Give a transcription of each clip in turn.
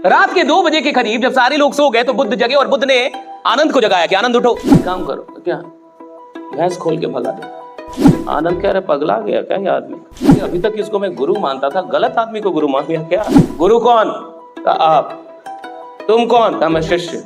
रात के 2 बजे के करीब जब सारे लोग सो गए तो बुद्ध जगे और बुद्ध ने आनंद को जगाया कि आनंद उठो, काम करो। तो क्या भैंस खोल के भगा दे। आनंद कह रहे पगला गया क्या ये आदमी, अभी तक इसको मैं गुरु मानता था, गलत आदमी को गुरु मान लिया क्या। गुरु कौन? का आप। तुम कौन? का मैं शिष्य।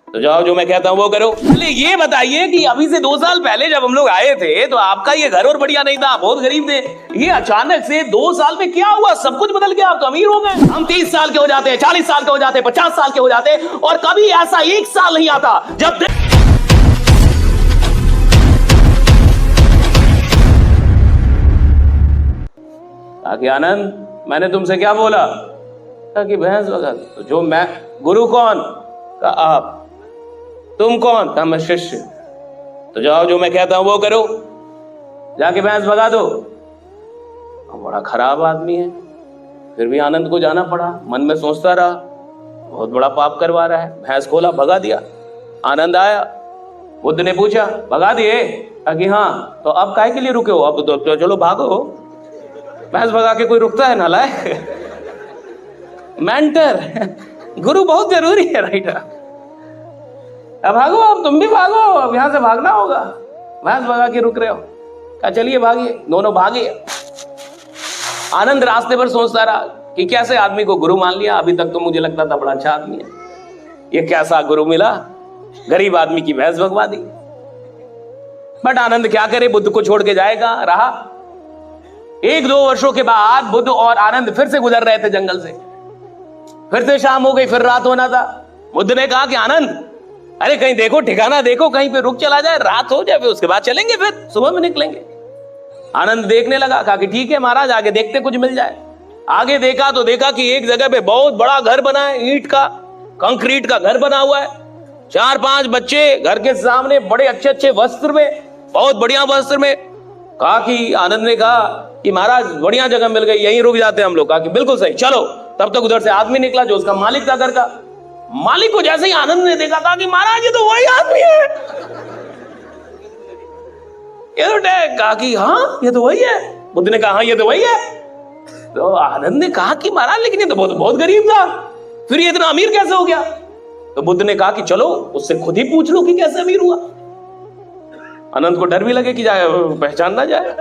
तो जाओ जो मैं कहता हूं वो करो। पहले ये बताइए कि अभी से 2 साल पहले जब हम लोग आए थे तो आपका ये घर और बढ़िया नहीं था, बहुत गरीब थे। ये अचानक से 2 साल में क्या हुआ? सब कुछ बदल गया, आप तो अमीर हो गए। हम 30 साल के हो जाते हैं, 40 साल के हो जाते हैं, 50 साल के हो जाते हैं और कभी ऐसा 1 साल नहीं आता जब कि आनंद मैंने तुमसे क्या बोला कि भैंस भगा। तो जो मैं, गुरु कौन? का आप। तुम कौन? का मैं शिष्य। तो जाओ जो मैं कहता हूं वो करो, जाके भैंस भगा दो। बड़ा खराब आदमी है, फिर भी आनंद को जाना पड़ा। मन में सोचता रहा बहुत बड़ा पाप करवा रहा है। भैंस खोला, भगा दिया। आनंद आया, बुद्ध ने पूछा भगा दिए? कि हाँ। तो अब काहे के लिए रुके हो? अब तो चलो भागो। भैंस भगा के कोई रुकता है? नालायक। मेंटर, गुरु बहुत जरूरी है, राइट। अब भागो, अब तुम भी भागो, अब यहां से भागना होगा। भैंस भगा के रुक रहे हो, क्या चलिए भागिए। दोनों भागे। आनंद रास्ते पर सोचता रहा कि कैसे आदमी को गुरु मान लिया। अभी तक तो मुझे लगता था बड़ा अच्छा आदमी है, ये कैसा गुरु मिला, गरीब आदमी की भैंस भगवा दी। बट आनंद क्या करे, बुद्ध को छोड़ के जाएगा। रहा 1-2 वर्षों के बाद बुद्ध और आनंद फिर से गुजर रहे थे जंगल से। फिर से शाम हो गई, फिर रात होना था। बुद्ध ने कहा कि आनंद अरे कहीं देखो, ठिकाना देखो, कहीं पे रुक चला जाए, रात हो जाए, फिर उसके बाद चलेंगे, फिर सुबह में निकलेंगे। आनंद देखने लगा, कहा कि ठीक है महाराज, आगे देखते कुछ मिल जाए। आगे देखा तो देखा कि एक जगह पे बहुत बड़ा घर बना है, ईंट का, कंक्रीट का घर बना हुआ है। 4-5 बच्चे घर के सामने बड़े अच्छे वस्त्र में, बहुत बढ़िया वस्त्र में। कहा कि आनंद ने कहा कि महाराज बढ़िया जगह मिल गई, यहीं रुक जाते हैं हम लोग। कहा कि बिल्कुल सही, चलो। तब तक उधर से आदमी निकला जो उसका मालिक था घर का। मालिक को जैसे ही आनंद ने देखा, कहा कि महाराज ये तो वही आदमी है। ये तो कहा कि हाँ ये तो वही है। बुद्ध ने कहा हाँ ये तो वही है। तो आनंद ने कहा कि महाराज लेकिन ये तो बहुत गरीब था, फिर ये इतना अमीर कैसे हो गया? तो बुद्ध ने कहा कि चलो उससे खुद ही पूछ लो कि कैसे अमीर हुआ। आनंद को डर भी लगे कि जाए पहचान ना जाए।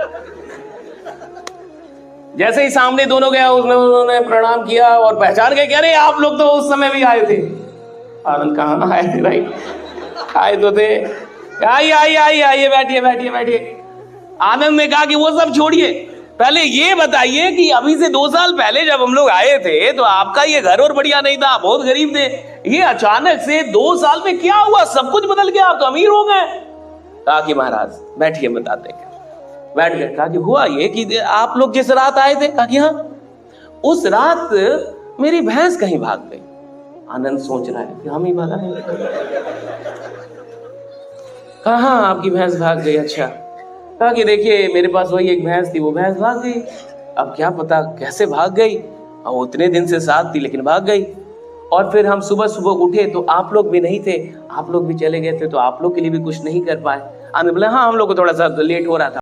जैसे ही सामने दोनों गया, उन्होंने प्रणाम किया और पहचान गए कि अरे आप लोग तो उस समय भी आए थे। आनंद कहाँ आए थे? भाई आए तो थे। आइए बैठिए। आनंद ने कहा कि वो सब छोड़िए, पहले ये बताइए कि अभी से 2 साल पहले जब हम लोग आए थे तो आपका ये घर और बढ़िया नहीं था, बहुत गरीब थे। ये अचानक से 2 साल में क्या हुआ? सब कुछ बदल गया, आप तो अमीर हो गए। कहा कि महाराज बैठिए, बताते हैं। बैठ गए। कहा कि हुआ ये कि आप लोग जिस रात आए थे, कहा कि हाँ, उस रात मेरी भैंस कहीं भाग गई। आनंद सोच रहा है कि हम ही भागा है। कहा हाँ आपकी भैंस भाग गई, अच्छा। कहा कि देखिए मेरे पास वही एक भैंस थी, वो भैंस भाग गई। अब क्या पता कैसे भाग गई, अब उतने दिन से साथ थी लेकिन भाग गई। और फिर हम सुबह उठे तो आप लोग भी नहीं थे, आप लोग भी चले गए थे, तो आप लोग के लिए भी कुछ नहीं कर पाए। आनंद बोला हाँ हम लोग को थोड़ा सा लेट हो रहा था।